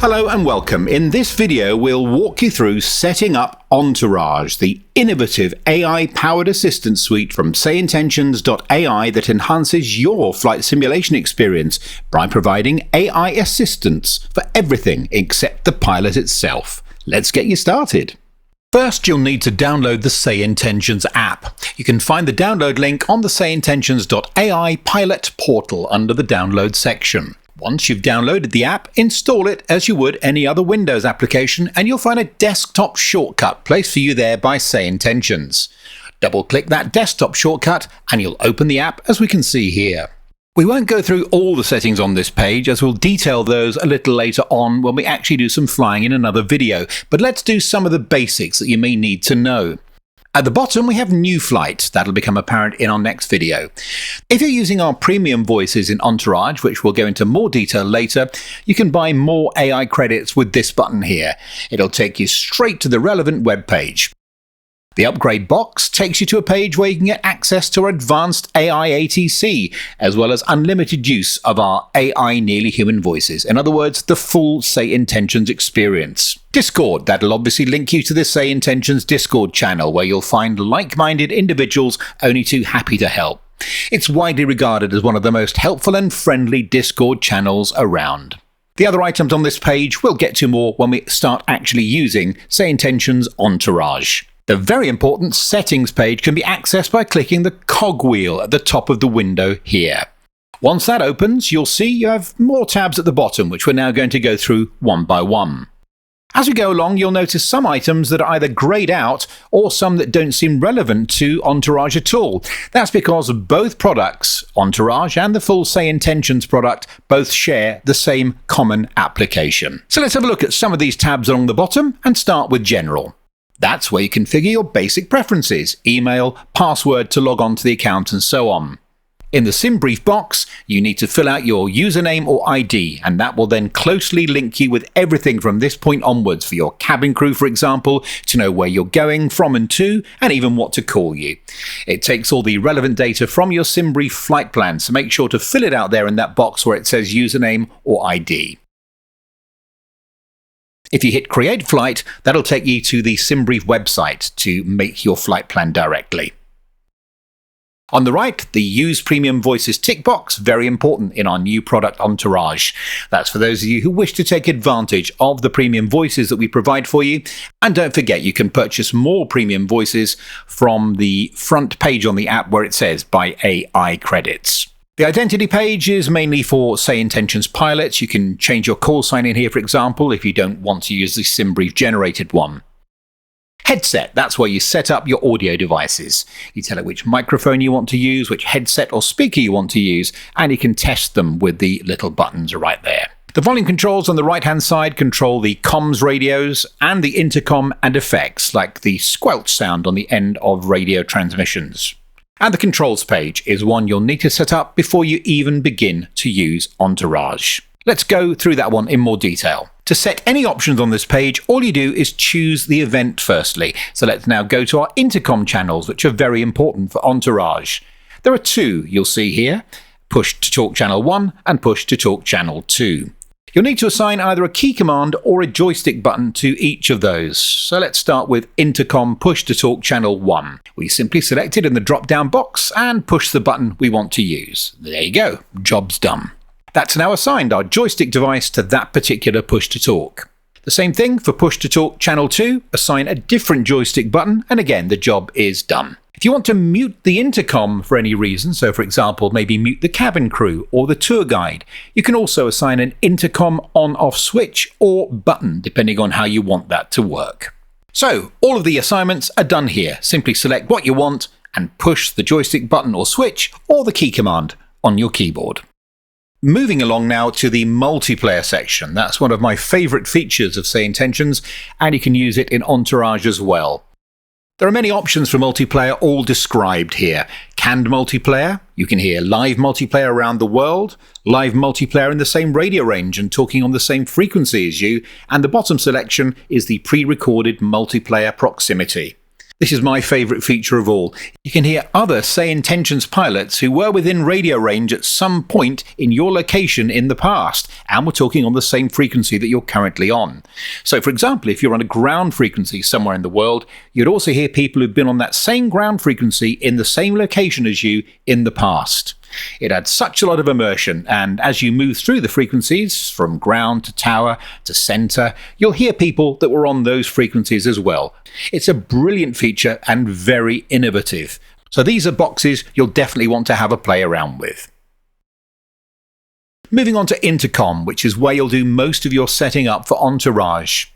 Hello and welcome. In this video we'll walk you through setting up Entourage, the innovative AI-powered assistant suite from Sayintentions.ai that enhances your flight simulation experience by providing AI assistance for everything except the pilot itself. Let's get you started. First, you'll need to download the Sayintentions app. You can find the download link on the Sayintentions.ai pilot portal under the download section. Once you've downloaded the app, install it as you would any other Windows application, and you'll find a desktop shortcut placed for you there by Sayintentions. Double-click that desktop shortcut and you'll open the app as we can see here. We won't go through all the settings on this page, as we'll detail those a little later on when we actually do some flying in another video, but let's do some of the basics that you may need to know. At the bottom we have New Flight. That'll become apparent in our next video. If you're using our premium voices in Entourage, which we'll go into more detail later, you can buy more AI credits with this button here. It'll take you straight to the relevant web page. The upgrade box takes you to a page where you can get access to our advanced AI ATC, as well as unlimited use of our AI nearly human voices. In other words, the full Sayintentions experience. Discord, that'll obviously link you to the Sayintentions Discord channel, where you'll find like-minded individuals only too happy to help. It's widely regarded as one of the most helpful and friendly Discord channels around. The other items on this page we'll get to more when we start actually using Sayintentions Entourage. The very important settings page can be accessed by clicking the cogwheel at the top of the window here. Once that opens, you'll see you have more tabs at the bottom, which we're now going to go through one by one. As we go along, you'll notice some items that are either greyed out or some that don't seem relevant to Entourage at all. That's because both products, Entourage and the full Sayintentions product, both share the same common application. So let's have a look at some of these tabs along the bottom and start with General. That's where you configure your basic preferences, email, password to log on to the account and so on. In the SimBrief box, you need to fill out your username or ID, and that will then closely link you with everything from this point onwards for your cabin crew, for example, to know where you're going from and to, and even what to call you. It takes all the relevant data from your SimBrief flight plan, so make sure to fill it out there in that box where it says username or ID. If you hit Create Flight, that'll take you to the SimBrief website to make your flight plan directly. On the right, the Use Premium Voices tick box, very important in our new product Entourage. That's for those of you who wish to take advantage of the premium voices that we provide for you. And don't forget, you can purchase more premium voices from the front page on the app where it says Buy AI Credits. The identity page is mainly for Sayintentions pilots. You can change your call sign in here, for example, if you don't want to use the SimBrief generated one. Headset, that's where you set up your audio devices. You tell it which microphone you want to use, which headset or speaker you want to use, and you can test them with the little buttons right there. The volume controls on the right-hand side control the comms radios and the intercom and effects, like the squelch sound on the end of radio transmissions. And the controls page is one you'll need to set up before you even begin to use Entourage. Let's go through that one in more detail. To set any options on this page, all you do is choose the event firstly. So let's now go to our intercom channels, which are very important for Entourage. There are two you'll see here, Push to Talk Channel 1 and Push to Talk Channel 2. You'll need to assign either a key command or a joystick button to each of those. So let's start with Intercom Push to Talk Channel 1. We simply select it in the drop-down box and push the button we want to use. There you go, job's done. That's now assigned our joystick device to that particular push to talk. The same thing for Push to Talk Channel 2, assign a different joystick button, and again the job is done. If you want to mute the intercom for any reason, so for example maybe mute the cabin crew or the tour guide, you can also assign an intercom on-off switch or button depending on how you want that to work. So all of the assignments are done here. Simply select what you want and push the joystick button or switch or the key command on your keyboard. Moving along now to the multiplayer section. That's one of my favourite features of Sayintentions, and you can use it in Entourage as well. There are many options for multiplayer, all described here. Canned multiplayer, you can hear live multiplayer around the world, live multiplayer in the same radio range and talking on the same frequency as you, and the bottom selection is the pre-recorded multiplayer proximity. This is my favourite feature of all. You can hear other Sayintentions pilots who were within radio range at some point in your location in the past, and were talking on the same frequency that you're currently on. So for example, if you're on a ground frequency somewhere in the world, you'd also hear people who've been on that same ground frequency in the same location as you in the past. It adds such a lot of immersion, and as you move through the frequencies, from ground to tower to centre, you'll hear people that were on those frequencies as well. It's a brilliant feature and very innovative. So these are boxes you'll definitely want to have a play around with. Moving on to Intercom, which is where you'll do most of your setting up for Entourage.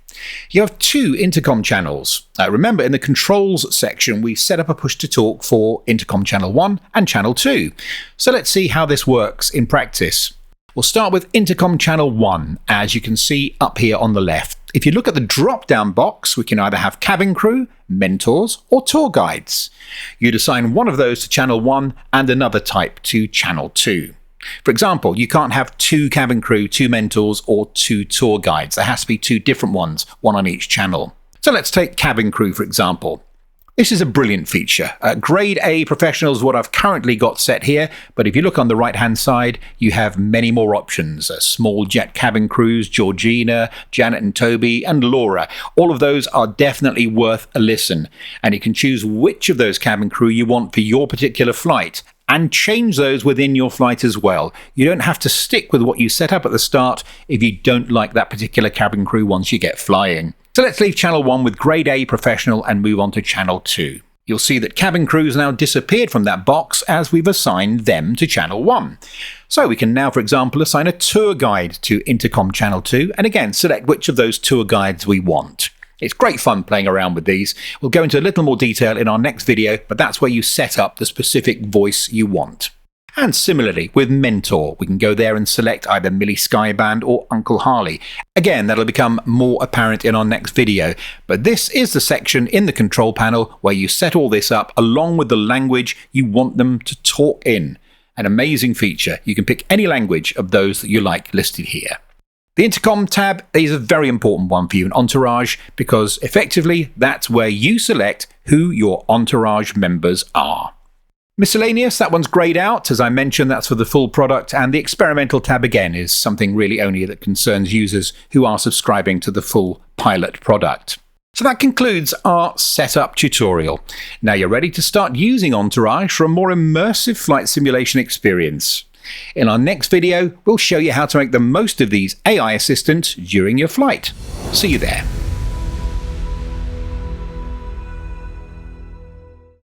You have two intercom channels. Remember, in the controls section, we set up a push-to-talk for intercom channel 1 and channel 2. So let's see how this works in practice. We'll start with intercom channel 1, as you can see up here on the left. If you look at the drop-down box, we can either have cabin crew, mentors, or tour guides. You'd assign one of those to channel 1 and another type to channel 2. For example, you can't have 2 cabin crew, 2 mentors, or 2 tour guides. There has to be 2 different ones, one on each channel. So let's take cabin crew, for example. This is a brilliant feature. Grade A professional is what I've currently got set here, but if you look on the right-hand side, you have many more options. Small jet cabin crews, Georgina, Janet and Toby, and Laura. All of those are definitely worth a listen, and you can choose which of those cabin crew you want for your particular flight, and change those within your flight as well. You don't have to stick with what you set up at the start if you don't like that particular cabin crew once you get flying. So let's leave channel 1 with grade A professional and move on to channel 2. You'll see that cabin crews now disappeared from that box as we've assigned them to channel 1. So we can now, for example, assign a tour guide to intercom channel 2, and again select which of those tour guides we want. It's great fun playing around with these. We'll go into a little more detail in our next video, but that's where you set up the specific voice you want. And similarly with Mentor, we can go there and select either Millie Skyband or Uncle Harley. Again, that'll become more apparent in our next video, but this is the section in the control panel where you set all this up along with the language you want them to talk in. An amazing feature. You can pick any language of those that you like listed here. The Intercom tab is a very important one for you in Entourage because effectively that's where you select who your Entourage members are. Miscellaneous, that one's grayed out. As I mentioned, that's for the full product, and the experimental tab again is something really only that concerns users who are subscribing to the full pilot product. So that concludes our setup tutorial. Now you're ready to start using Entourage for a more immersive flight simulation experience. In our next video, we'll show you how to make the most of these AI assistants during your flight. See you there.